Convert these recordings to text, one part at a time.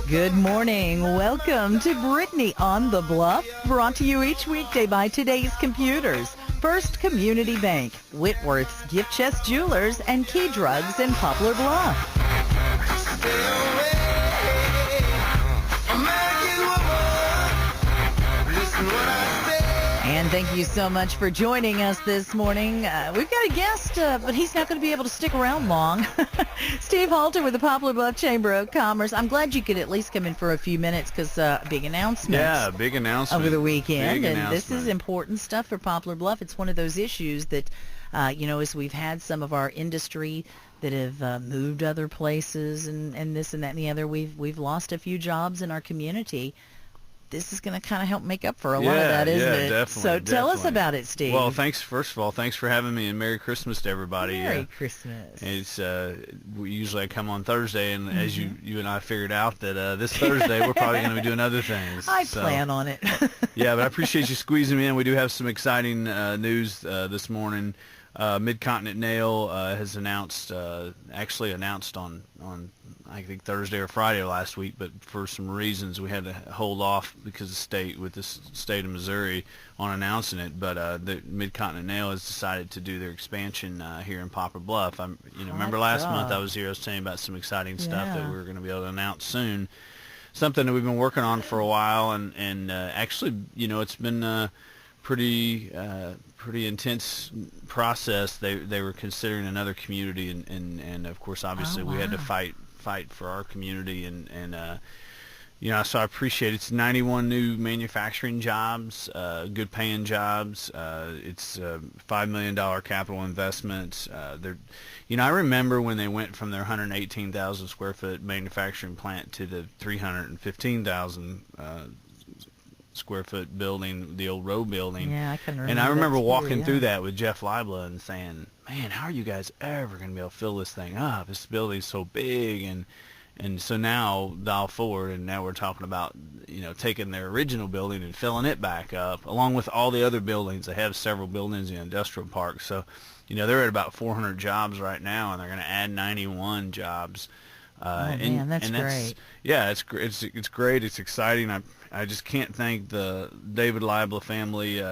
Good morning. Welcome to Brittney on the Bluff, brought to you each weekday by Today's Computers, First Community Bank, Whitworth's Gift Chest Jewelers, and Key Drugs in Poplar Bluff. And thank you so much for joining us this morning. We've got a guest, but he's not going to be able to stick around long. Steve Halter with the Poplar Bluff Chamber of Commerce. I'm glad you could at least come in for a few minutes because big announcements. Yeah, big announcement. Over the weekend. Big and this is important stuff for Poplar Bluff. It's one of those issues that, as we've had some of our industry that have moved other places and this and that and the other, we've lost a few jobs in our community. This is going to kind of help make up for a lot of that, isn't it? Definitely. So tell us about it, Steve. Well, first of all, thanks for having me, and Merry Christmas to everybody. Merry Christmas. It's usually I come on Thursday, and as you and I figured out that this Thursday we're probably going to be doing other things. I plan on it. Yeah, but I appreciate you squeezing me in. We do have some exciting news this morning. Mid-Continent Nail has announced on I think Thursday or Friday of last week, but for some reasons we had to hold off because the state of Missouri on announcing it. But the Mid-Continent Nail has decided to do their expansion here in Poplar Bluff. Remember last month I was here. I was telling you about some exciting stuff that we were going to be able to announce soon. Something that we've been working on for a while, and actually, it's been pretty intense process. They were considering another community, and of course, obviously, we had to fight for our community, and so I appreciate it. It's 91 new manufacturing jobs, good paying jobs. It's $5 million capital investments. I remember when they went from their 118,000 square foot manufacturing plant to the 315,000 square foot building, the old row building. Yeah, I can remember. And I remember walking through through that with Jeff Libla and saying, man, how are you guys ever going to be able to fill this thing up? This building's so big. And so now, dial forward, and now we're talking about, taking their original building and filling it back up, along with all the other buildings. They have several buildings in the industrial park. So, they're at about 400 jobs right now, and they're going to add 91 jobs. Man, that's great. Yeah, it's great. It's exciting. I just can't thank the David Libla family,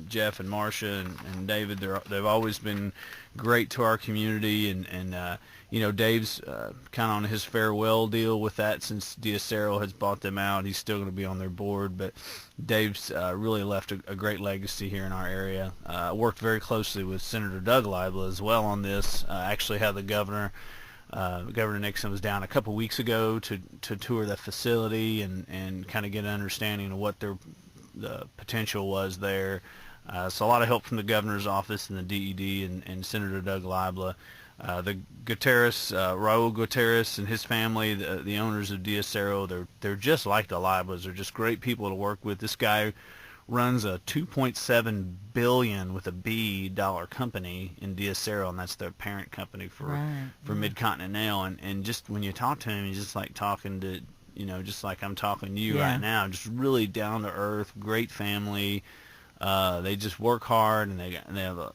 Jeff and Marcia and David. They've always been great to our community, and Dave's kind of on his farewell deal with that since Diacero has bought them out. He's still going to be on their board, but Dave's really left a great legacy here in our area. Worked very closely with Senator Doug Libla as well on this. Actually had the Governor Nixon was down a couple weeks ago to tour the facility and kind of get an understanding of what the potential was there. So a lot of help from the governor's office and the DED and Senator Doug Libla. The Gutierrez, Raul Gutierrez and his family, the owners of Diacero, they're just like the Liblas. They're just great people to work with. This guy runs a $2.7 billion with a B dollar company in Diacero, and that's their parent company for Mid-Continent Nail. And just when you talk to him, he's just like talking to, just like I'm talking to you right now. Just really down to earth, great family. They just work hard, and they have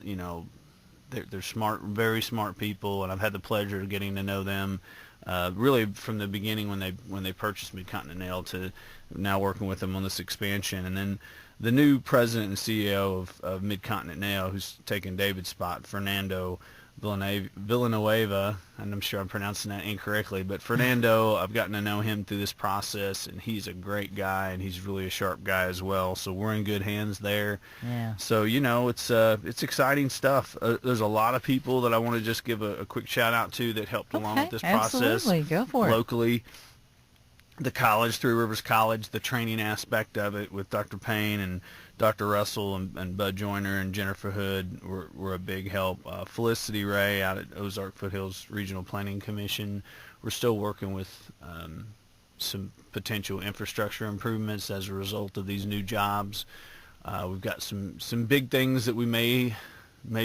they're smart, very smart people, and I've had the pleasure of getting to know them. Really from the beginning when they purchased Mid-Continent Nail to now working with them on this expansion. And then the new president and CEO of Mid-Continent Nail, who's taken David's spot, Fernando Villanueva, and I'm sure I'm pronouncing that incorrectly, but Fernando, I've gotten to know him through this process, and he's a great guy, and he's really a sharp guy as well, so we're in good hands there. Yeah. So, it's exciting stuff. There's a lot of people that I want to just give a quick shout out to that helped along with this process. Absolutely. Go for it. Locally. The college, Three Rivers College, the training aspect of it with Dr. Payne and Dr. Russell and Bud Joyner and Jennifer Hood were a big help. Felicity Ray out at Ozark Foothills Regional Planning Commission. We're still working with some potential infrastructure improvements as a result of these new jobs. We've got some big things that we may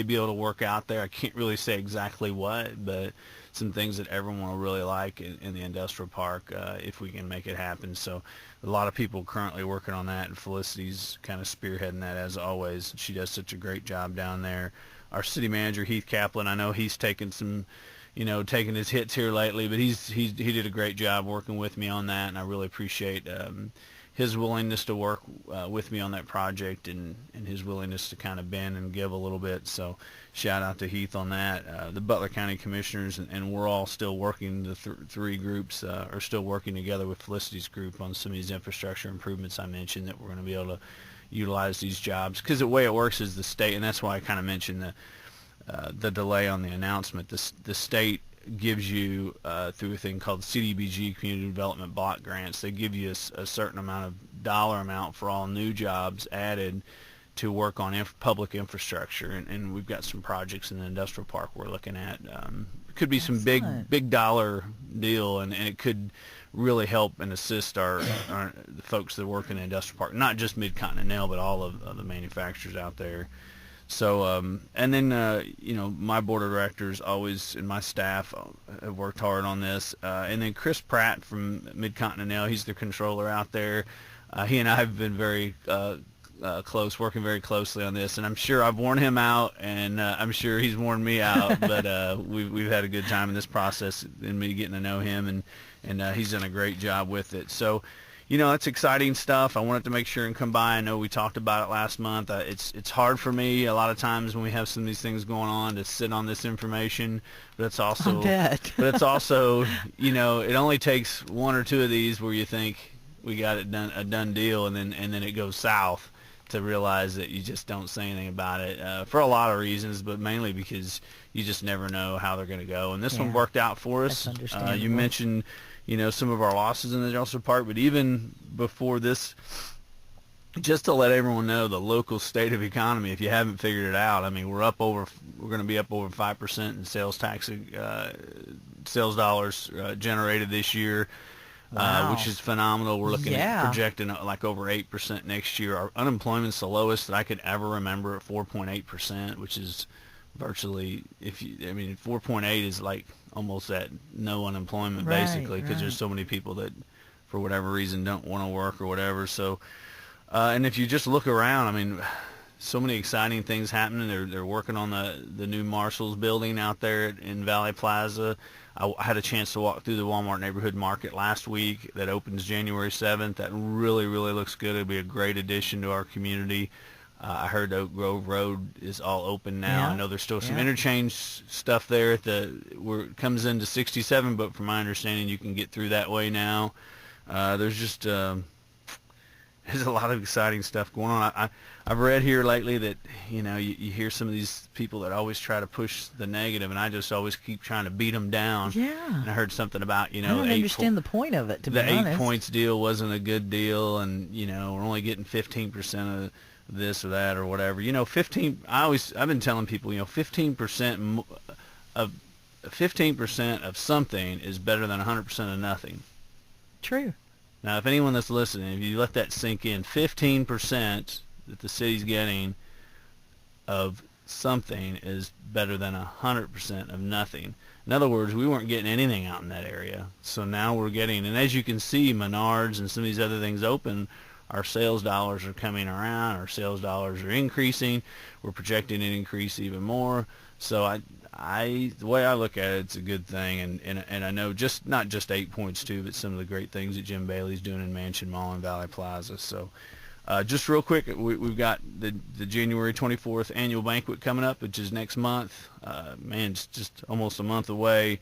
be able to work out there. I can't really say exactly what, but some things that everyone will really like in the industrial park if we can make it happen. So a lot of people currently working on that, and Felicity's kind of spearheading that as always. She does such a great job down there. Our city manager, Heath Kaplan, I know he's taken some taking his hits here lately, but he did a great job working with me on that, and I really appreciate his willingness to work with me on that project, and his willingness to kind of bend and give a little bit. So shout out to Heath on that. The Butler County Commissioners, and we're all still working, the three groups are still working together with Felicity's group on some of these infrastructure improvements I mentioned that we're going to be able to utilize these jobs. Because the way it works is the state, and that's why I kind of mentioned the delay on the announcement. The state gives you through a thing called CDBG, Community Development Block Grants. They give you a certain amount of dollar amount for all new jobs added to work on public infrastructure, and we've got some projects in the industrial park we're looking at. It could be some big dollar deal, and it could really help and assist the folks that work in the industrial park, not just Mid-Continental, but all of the manufacturers out there. So, and then, my board of directors always, and my staff have worked hard on this. And then Chris Pratt from Mid-Continental, he's the controller out there. He and I have been very close, working very closely on this. And I'm sure I've worn him out, and I'm sure he's worn me out. But we've had a good time in this process, and me getting to know him, and he's done a great job with it. So, it's exciting stuff. I wanted to make sure and come by. I know we talked about it last month. It's hard for me a lot of times when we have some of these things going on to sit on this information, but it's also, it only takes one or two of these where you think we got it done, a done deal, and then it goes south, to realize that you just don't say anything about it for a lot of reasons, but mainly because you just never know how they're going to go. And this one worked out for us. That's understandable. You mentioned some of our losses in the industrial park, but even before this, just to let everyone know the local state of economy, if you haven't figured it out, I mean, we're going to be up over 5% in sales dollars generated this year, which is phenomenal. We're looking at projecting like over 8% next year. Our unemployment's the lowest that I could ever remember at 4.8%, which is virtually, 4.8 is like almost at no unemployment, basically, because there's so many people that for whatever reason don't want to work or whatever. So and if you just look around, so many exciting things happening. They're working on the new Marshall's building out there in Valley Plaza. I had a chance to walk through the Walmart neighborhood market last week that opens January 7th. That really looks good. It'll be a great addition to our community. I heard Oak Grove Road is all open now. I know there's still some interchange stuff there where it comes into 67, but from my understanding, you can get through that way now. There's just there's a lot of exciting stuff going on. I've read here lately that you hear some of these people that always try to push the negative, and I just always keep trying to beat them down. Yeah. And I heard something about I don't understand the point of it. To be honest, the 8 points deal wasn't a good deal, and we're only getting 15% of this or that or whatever. 15. I've been telling people, 15% of something is better than 100% of nothing. True. Now, if anyone that's listening, if you let that sink in, 15% that the city's getting of something is better than 100% of nothing. In other words, we weren't getting anything out in that area. So now we're getting, and as you can see, Menards and some of these other things open, our sales dollars are coming around. Our sales dollars are increasing. We're projecting an increase even more. So the way I look at it, it's a good thing. And I know not just 8 points too, but some of the great things that Jim Bailey's doing in Mansion Mall and Valley Plaza. So just real quick, we've got the January 24th annual banquet coming up, which is next month. It's just almost a month away.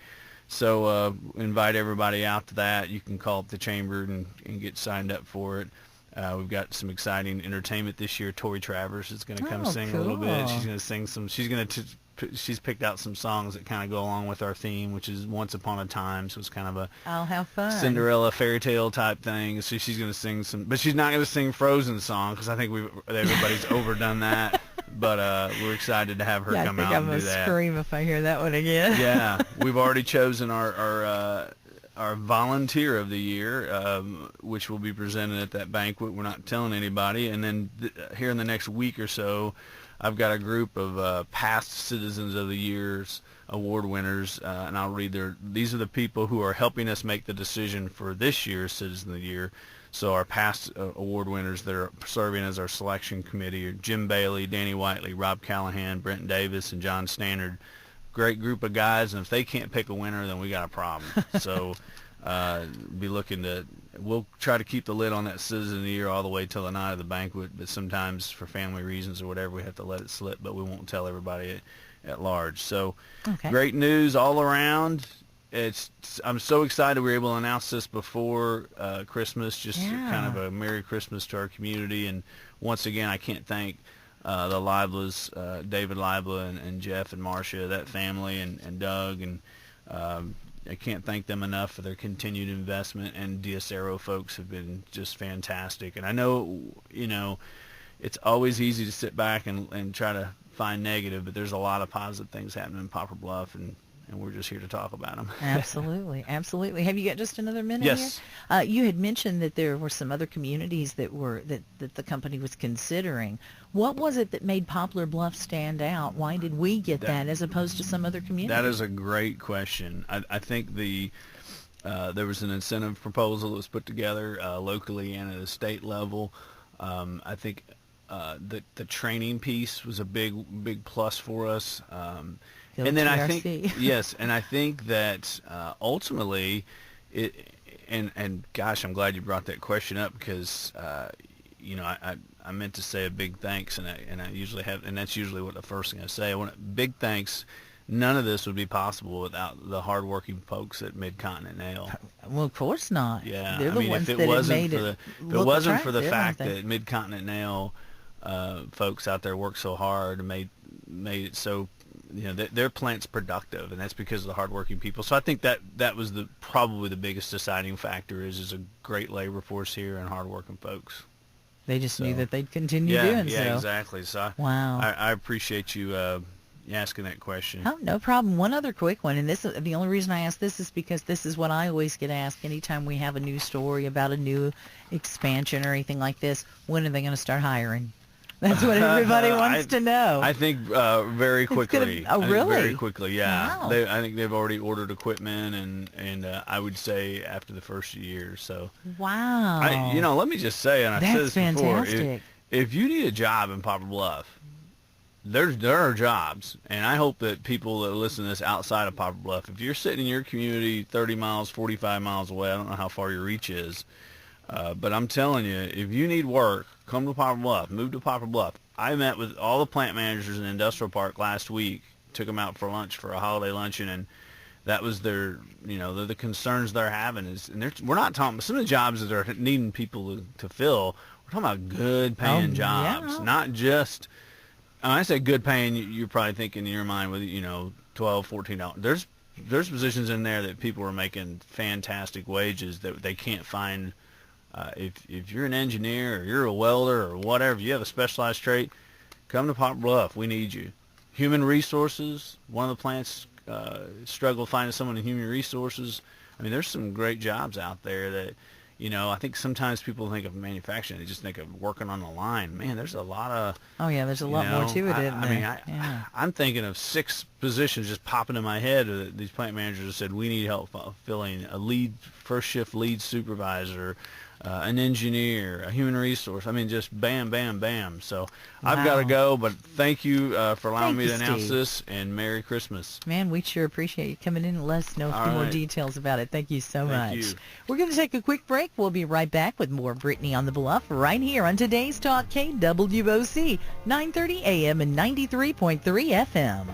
So invite everybody out to that. You can call up the chamber and get signed up for it. We've got some exciting entertainment this year. Tori Travers is going to come sing a little bit. She's going to sing some. She's picked out some songs that kind of go along with our theme, which is Once Upon a Time. So it's kind of I'll have fun. Cinderella fairy tale type thing. So she's going to sing some, but she's not going to sing Frozen song because I think everybody's overdone that. But we're excited to have her come out and do that. I think I'm going to scream if I hear that one again. Yeah, we've already chosen our volunteer of the year, which will be presented at that banquet. We're not telling anybody. And then here in the next week or so, I've got a group of past Citizens of the Year's award winners, and I'll read these are the people who are helping us make the decision for this year's Citizen of the Year. So our past award winners that are serving as our selection committee are Jim Bailey, Danny Whiteley, Rob Callahan, Brent Davis, and John Stannard. Of great group of guys, and if they can't pick a winner, then we got a problem. So we'll try to keep the lid on that Citizen of the Year all the way till the night of the banquet, but sometimes for family reasons or whatever, we have to let it slip, but we won't tell everybody at large. So great news all around. I'm so excited we were able to announce this before Christmas, just kind of a Merry Christmas to our community. And once again, I can't thank the Liblas, David Libla and Jeff and Marcia, that family, and Doug, and I can't thank them enough for their continued investment. And Diacero folks have been just fantastic. And I know, it's always easy to sit back and try to find negative, but there's a lot of positive things happening in Poplar Bluff, and we're just here to talk about them. Absolutely. Have you got just another minute Yes. here? You had mentioned that there were some other communities that the company was considering. What was it that made Poplar Bluff stand out? Why did we get that as opposed to some other communities? That is a great question. I think there was an incentive proposal that was put together locally and at a state level. I think the training piece was a big plus for us. And then I think yes, and I think that ultimately and gosh, I'm glad you brought that question up, because I meant to say a big thanks, and I usually have, and that's usually what the first thing I say. Big thanks. None of this would be possible without the hardworking folks at Mid-Continent Nail. Well, of course not. Yeah, they're the ones that have made it. If it wasn't for the fact that Mid-Continent Nail folks out there work so hard and made it so, their plant's productive, and that's because of the hardworking people. So I think that was probably the biggest deciding factor is a great labor force here and hardworking folks. They just knew that they'd continue doing so. Yeah, exactly. So wow. I appreciate you asking that question. Oh, no problem. One other quick one, and the only reason I ask this is because this is what I always get asked anytime we have a new story about a new expansion or anything like this. When are they going to start hiring? That's what everybody wants to know. I think very quickly. Really? Very quickly, yeah. Wow. I think they've already ordered equipment, and I would say after the first year. So. Wow. Let me just say, and I've said this before, fantastic. if you need a job in Poplar Bluff, there are jobs, and I hope that people that listen to this outside of Poplar Bluff, if you're sitting in your community 30 miles, 45 miles away, I don't know how far your reach is, but I'm telling you, if you need work, come to Poplar Bluff. Move to Poplar Bluff. I met with all the plant managers in the industrial park last week. Took them out for lunch for a holiday luncheon, and that was the concerns they're having. We're not talking some of the jobs that are needing people to fill. We're talking about good paying jobs, not just. When I say good paying, you're probably thinking in your mind with $12, $14. There's positions in there that people are making fantastic wages that they can't find. If you're an engineer or you're a welder or whatever, if you have a specialized trade, come to Poplar Bluff. We need you. Human resources, one of the plants struggle finding someone in human resources. I mean, there's some great jobs out there that, I think sometimes people think of manufacturing, they just think of working on the line. Man, there's a lot of... Oh, yeah, there's a lot more to it, isn't there? I'm thinking of 6 positions just popping in my head. These plant managers have said, we need help filling a first shift lead supervisor, an engineer, a human resource. I mean, just bam, bam, bam. So I've got to go, but thank you for allowing me to announce this, and Merry Christmas. Man, we sure appreciate you coming in and let us know a few more details about it. Thank you so much. You. We're going to take a quick break. We'll be right back with more Brittney on the Bluff right here on today's Talk KWOC, 930 AM and 93.3 FM.